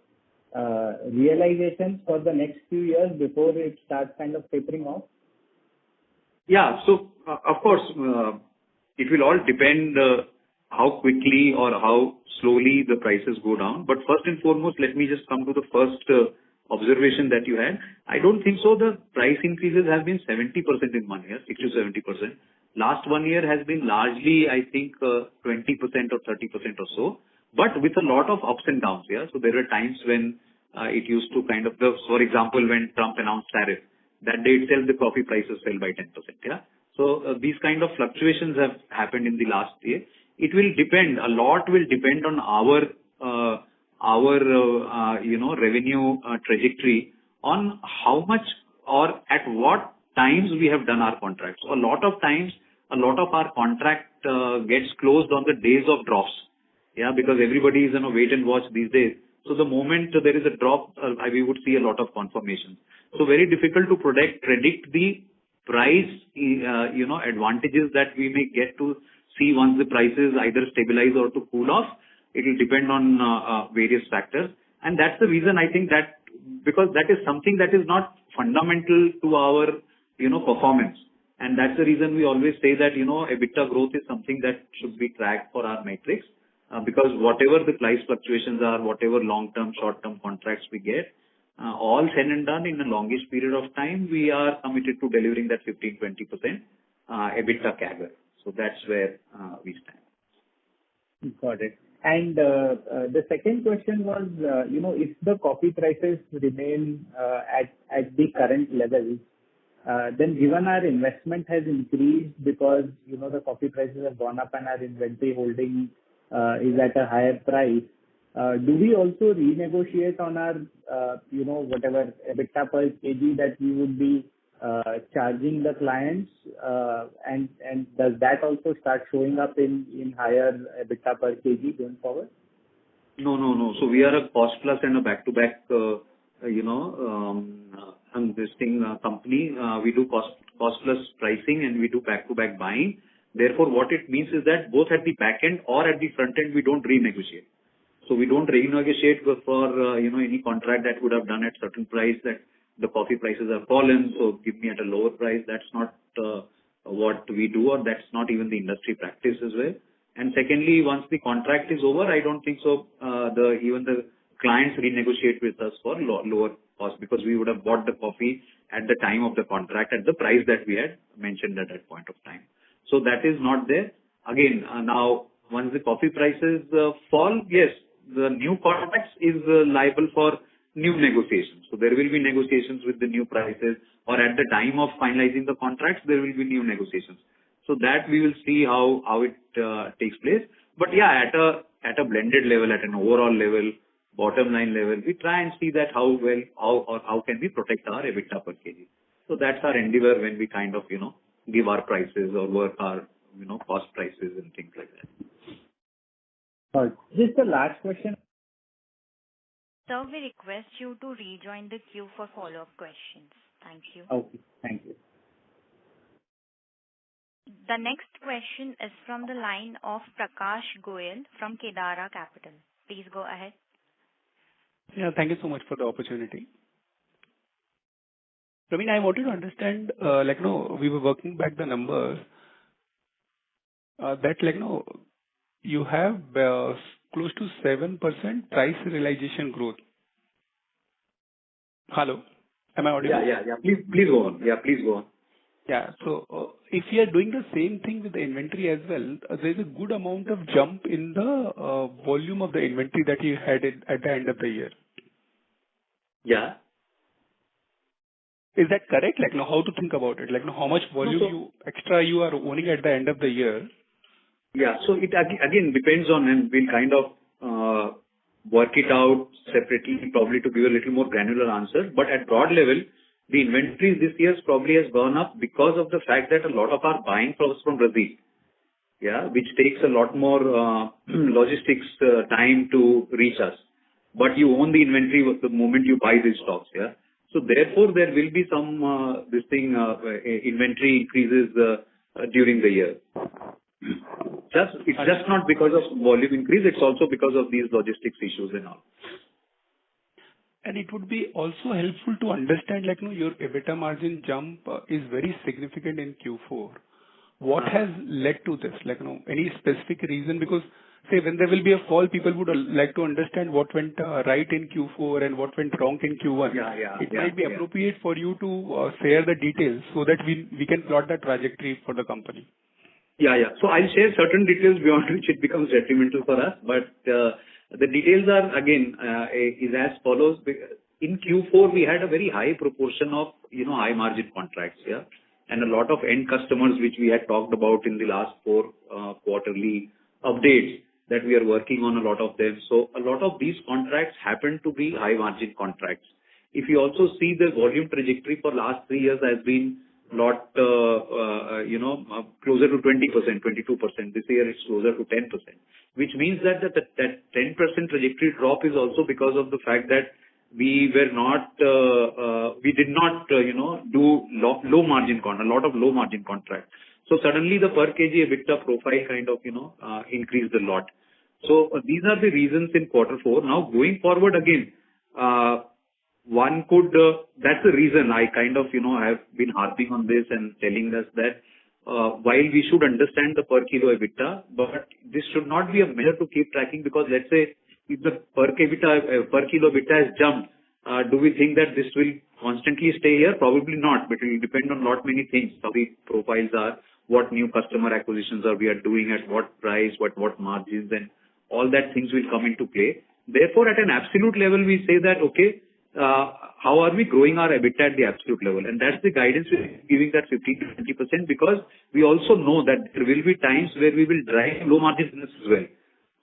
realizations for the next few years before it starts kind of tapering off? Yeah. So, of course, it will all depend how quickly or how slowly the prices go down. But first and foremost, let me just come to the first observation that you had. I don't think so. The price increases have been 70% in 1 year, 60 to 70%. Last 1 year has been largely, I think, 20% or 30% or so, but with a lot of ups and downs. Yeah. So there were times when it used to kind of, for example, when Trump announced tariff, that day itself the coffee prices fell by 10%. Yeah. So these kind of fluctuations have happened in the last year. It will depend. A lot will depend on our revenue trajectory, on how much or at what times we have done our contracts. A lot of times, a lot of our contract gets closed on the days of drops. Yeah, because everybody is in a wait and watch these days. So the moment there is a drop, we would see a lot of confirmations. So very difficult to predict the price, advantages that we may get to see once the prices either stabilize or to cool off. It will depend on various factors. And that's the reason I think that, because that is something that is not fundamental to our, performance. And that's the reason we always say that, EBITDA growth is something that should be tracked for our metrics. Because whatever the price fluctuations are, whatever long-term, short-term contracts we get, all said and done in the longest period of time, we are committed to delivering that 15-20% EBITDA CAGR. So that's where we stand. Got it. And the second question was, if the coffee prices remain at the current levels, then given our investment has increased because, the coffee prices have gone up and our inventory holding is at a higher price, do we also renegotiate on our, whatever EBITDA per kg that we would be charging the clients? And does that also start showing up in higher EBITDA per kg going forward? No. So we are a cost plus and a back-to-back, company. We do cost plus pricing and we do back-to-back buying. Therefore, what it means is that both at the back end or at the front end, we don't renegotiate. So we don't renegotiate for, any contract that would have done at certain price that the coffee prices have fallen, so give me at a lower price. That's not what we do, or that's not even the industry practice as well. And secondly, once the contract is over, I don't think so, even the clients renegotiate with us for lower cost, because we would have bought the coffee at the time of the contract at the price that we had mentioned at that point of time. So that is not there. Again, now, once the coffee prices fall, yes, the new contracts is liable for new negotiations. So there will be negotiations with the new prices, or at the time of finalizing the contracts, there will be new negotiations. So that we will see how it takes place. But yeah, at a blended level, at an overall level, bottom line level, we try and see that how can we protect our EBITDA per kg. So that's our endeavor when we kind of, give our prices or work our, cost prices and things like that. Just the last question. Sir, we request you to rejoin the queue for follow-up questions. Thank you. Okay, thank you. The next question is from the line of Prakash Goyal from Kedara Capital. Please go ahead. Yeah, thank you so much for the opportunity. Praveen, I wanted to understand, we were working back the numbers, that, you have close to 7% price realization growth. Hello? Am I audible? Yeah. Please go on. Yeah, please go on. Yeah. So, if you are doing the same thing with the inventory as well, there's a good amount of jump in the volume of the inventory that you had at the end of the year. Yeah. Is that correct? How to think about it? How much volume extra you are owning at the end of the year? Yeah. So it again depends on, and we'll kind of work it out separately, probably to give a little more granular answer. But at broad level, the inventory this year probably has gone up because of the fact that a lot of our buying comes from Brazil. Yeah, which takes a lot more logistics time to reach us. But you own the inventory the moment you buy these stocks. Yeah. So therefore, there will be some inventory increases during the year. It's just not because of volume increase, it's also because of these logistics issues and all. And it would be also helpful to understand, like, your EBITDA margin jump is very significant in Q4. What has led to this? Like, any specific reason? Because, say, when there will be a fall, people would like to understand what went right in Q4 and what went wrong in Q1. It might be appropriate for you to share the details so that we can plot the trajectory for the company. So I'll share certain details beyond which it becomes detrimental for us. But the details are, again, is as follows. In Q4, we had a very high proportion of, high margin contracts, and a lot of end customers, which we had talked about in the last 4 quarterly updates, that we are working on a lot of them. So a lot of these contracts happen to be high margin contracts. If you also see the volume trajectory for last 3 years has been lot, closer to 20%, 22%. This year it's closer to 10%, which means that that 10% trajectory drop is also because of the fact that we did not, do low margin a lot of low margin contracts. So suddenly the per kg EBITDA profile kind of, increased a lot. So these are the reasons in Q4. Now going forward again, one could, that's the reason I kind of, have been harping on this and telling us that while we should understand the per kilo EBITDA, but this should not be a measure to keep tracking, because let's say if the per kilo EBITDA has jumped, do we think that this will constantly stay here? Probably not, but it will depend on lot many things. How the profiles are, what new customer acquisitions we are doing, at what price, what margins, and all that things will come into play. Therefore, at an absolute level, we say that, okay, how are we growing our EBITDA at the absolute level? And that's the guidance we're giving, that 15 to 20%, because we also know that there will be times where we will drive low margin business as well.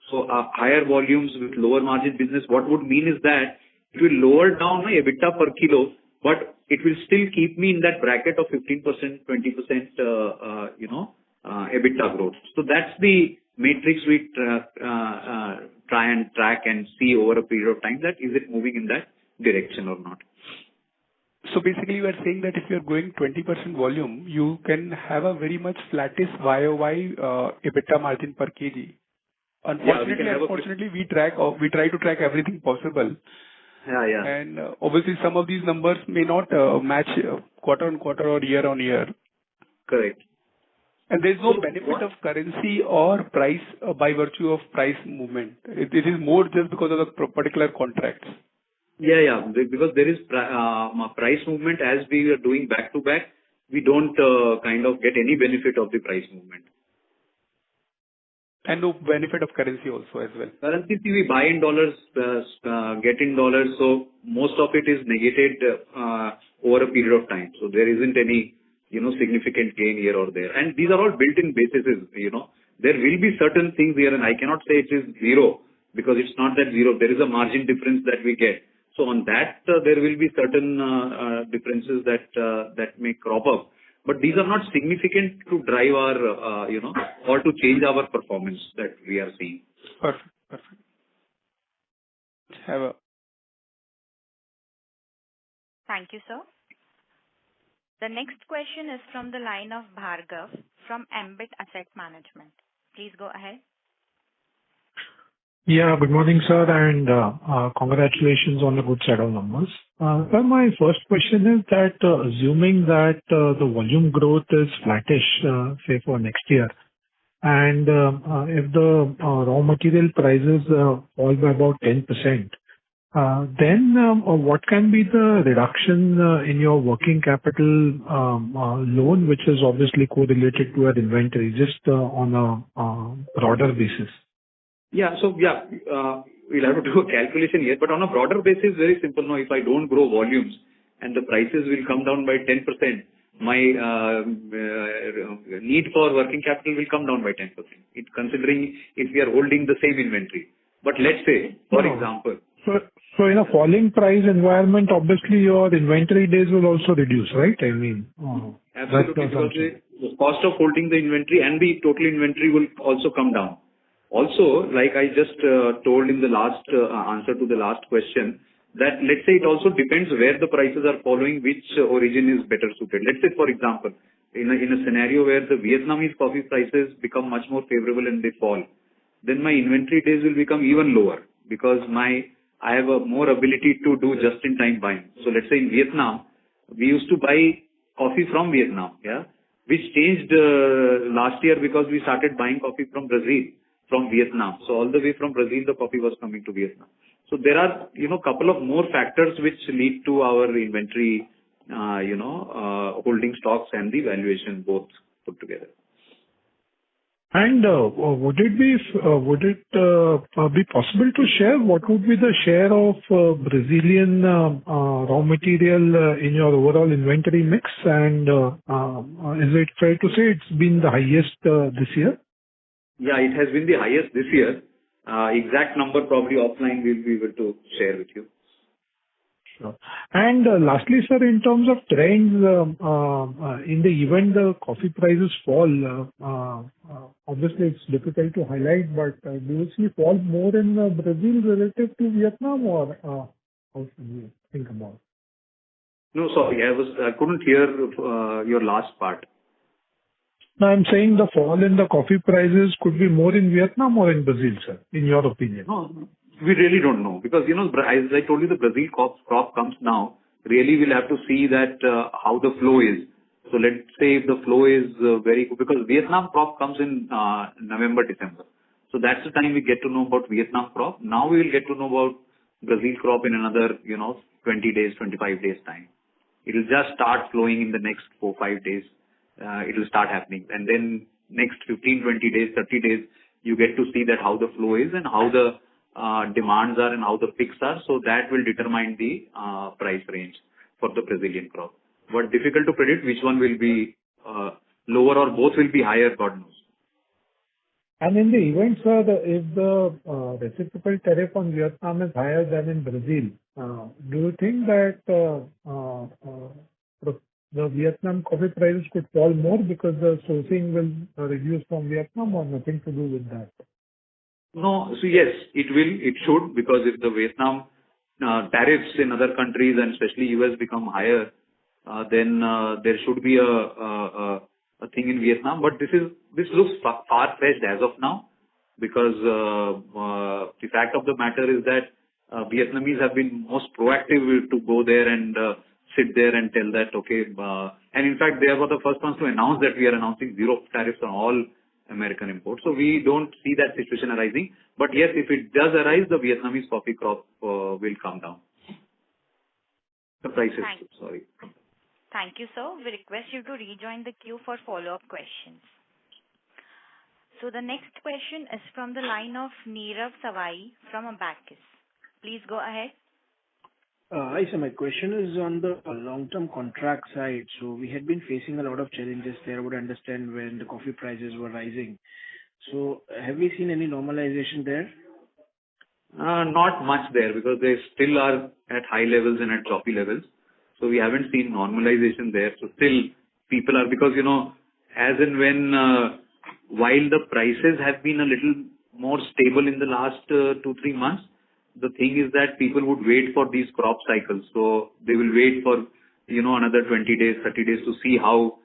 So higher volumes with lower margin business, what would mean is that it will lower down my EBITDA per kilo, but it will still keep me in that bracket of 15%, 20%, EBITDA growth. So that's the matrix we try and track and see over a period of time, that is it moving in that direction or not. So basically you are saying that if you are growing 20% volume, you can have a very much flattish YOY EBITDA margin per kg. Unfortunately, we try to track everything possible. And obviously some of these numbers may not match quarter on quarter or year on year. Correct. And there is no benefit of currency or price by virtue of price movement. It is more just because of the particular contracts. Because there is price movement as we are doing back to back, we don't kind of get any benefit of the price movement. And no benefit of currency also as well. Currency, we buy in dollars, get in dollars, so most of it is negated over a period of time. So there isn't any, significant gain here or there. And these are all built-in bases, There will be certain things here, and I cannot say it is zero, because it's not that zero. There is a margin difference that we get. So on that, there will be certain differences that may crop up. But these are not significant to drive our, or to change our performance that we are seeing. Perfect. Thank you, sir. The next question is from the line of Bhargav from Ambit Asset Management. Please go ahead. Yeah, good morning, sir, and congratulations on the good set of numbers. Sir, my first question is that assuming that the volume growth is flattish, say for next year, and if the raw material prices fall by about 10%, then what can be the reduction in your working capital loan, which is obviously correlated to your inventory, just on a broader basis? We'll have to do a calculation here, but on a broader basis, very simple. Now, if I don't grow volumes and the prices will come down by 10%, my need for working capital will come down by 10%. Considering if we are holding the same inventory. But let's say, for example. So in a falling price environment, obviously your inventory days will also reduce, right? I mean, absolutely, because the cost of holding the inventory and the total inventory will also come down. Also, like I just told in the last answer to the last question, that let's say it also depends where the prices are following, which origin is better suited. Let's say, for example, in a scenario where the Vietnamese coffee prices become much more favorable and they fall, then my inventory days will become even lower, because my I have a more ability to do just-in-time buying. So let's say in Vietnam, we used to buy coffee from Vietnam, yeah, which changed last year because we started buying coffee from Brazil, from Vietnam. So all the way from Brazil, the coffee was coming to Vietnam. So there are, couple of more factors which lead to our inventory, holding stocks and the valuation both put together. And would it be possible to share what would be the share of Brazilian raw material in your overall inventory mix? And is it fair to say it's been the highest this year? Yeah, it has been the highest this year. Exact number probably offline we'll be able to share with you. Sure. And lastly, sir, in terms of trends, in the event the coffee prices fall, obviously it's difficult to highlight, but do you see fall more in Brazil relative to Vietnam, or how should we think about it? No, sorry, I couldn't hear your last part. No, I'm saying the fall in the coffee prices could be more in Vietnam or in Brazil, sir, in your opinion. No, we really don't know because, as I told you, the Brazil crop comes now. Really, we'll have to see that how the flow is. So let's say if the flow is very good, because Vietnam crop comes in November, December. So that's the time we get to know about Vietnam crop. Now we will get to know about Brazil crop in another, 20 days, 25 days time. It will just start flowing in the next 4-5 days. It will start happening. And then next 15, 20 days, 30 days, you get to see that how the flow is and how the demands are and how the picks are. So that will determine the price range for the Brazilian crop. But difficult to predict which one will be lower or both will be higher, God knows. And in the event, sir, if the reciprocal tariff on Vietnam is higher than in Brazil, do you think that the Vietnam coffee prices could fall more because the sourcing will reduce from Vietnam, or nothing to do with that? No. So yes, it will, it should, because if the Vietnam tariffs in other countries and especially US become higher, then there should be a thing in Vietnam. But this looks far-fetched as of now, because the fact of the matter is that Vietnamese have been most proactive to go there and sit there and tell that, okay, and in fact, they were the first ones to announce that we are announcing zero tariffs on all American imports. So we don't see that situation arising. But yes, if it does arise, the Vietnamese coffee crop will come down. The prices, sorry. Thank you, sir. We request you to rejoin the queue for follow-up questions. So the next question is from the line of Nirav Savai from Abacus. Please go ahead. Hi, sir. My question is on the long-term contract side. So we had been facing a lot of challenges there. I would understand when the coffee prices were rising. So have we seen any normalization there? Not much there, because they still are at high levels and at choppy levels. So we haven't seen normalization there. So still people are, because, as and when, while the prices have been a little more stable in the last 2-3 months, the thing is that people would wait for these crop cycles. So they will wait for, another 20 days, 30 days to see how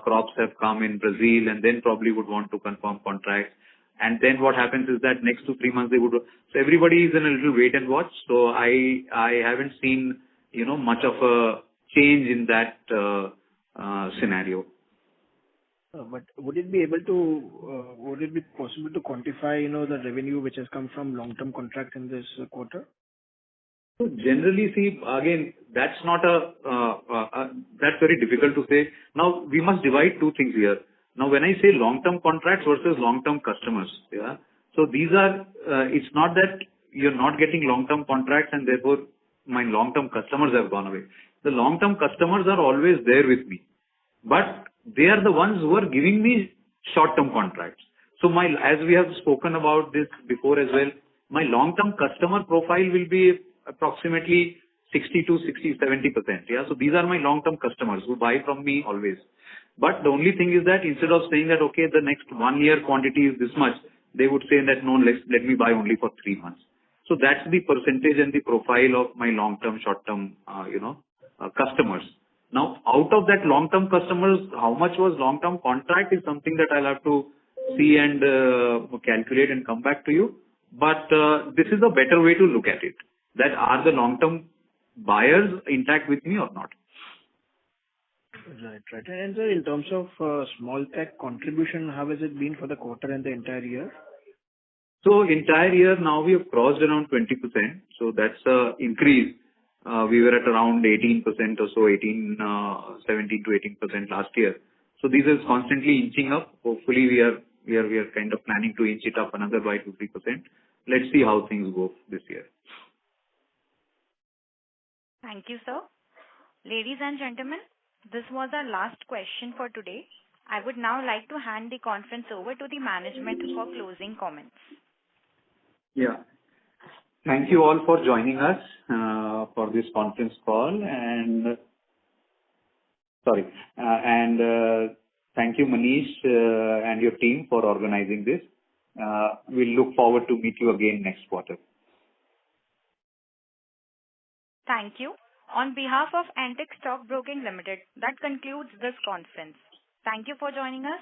crops have come in Brazil, and then probably would want to confirm contracts. And then what happens is that next 2-3 months they would. So everybody is in a little wait and watch. So I haven't seen, much of a change in that scenario. But would it be possible to quantify, the revenue which has come from long-term contracts in this quarter? So generally, see, again, that's not that's very difficult to say. Now, we must divide two things here. Now, when I say long-term contracts versus long-term customers, yeah. So these are, it's not that you're not getting long-term contracts and therefore my long-term customers have gone away. The long-term customers are always there with me, but they are the ones who are giving me short-term contracts. So as we have spoken about this before as well, my long-term customer profile will be approximately 60-70%. Yeah. So these are my long-term customers who buy from me always. But the only thing is that instead of saying that, okay, the next 1 year quantity is this much, they would say that, no, let me buy only for 3 months. So that's the percentage and the profile of my long-term, short-term, customers. Now, out of that long-term customers, how much was long-term contract is something that I'll have to see and calculate and come back to you. But this is a better way to look at it. that are the long-term buyers intact with me or not. Right. Right. And sir, in terms of small pack contribution, how has it been for the quarter and the entire year? So entire year now we have crossed around 20%. So that's a increase. We were at around 18% or so, 17 to 18% last year. So these are constantly inching up. Hopefully we are kind of planning to inch it up another by 2-3%. Let's see how things go this year. Thank you, sir. Ladies and gentlemen, this was our last question for today. I would now like to hand the conference over to the management for closing comments. Yeah. Thank you all for joining us for this conference call, and thank you, Manish, and your team for organizing this. We'll look forward to meet you again next quarter. Thank you. On behalf of Antique Stock Broking Limited, that concludes this conference. Thank you for joining us,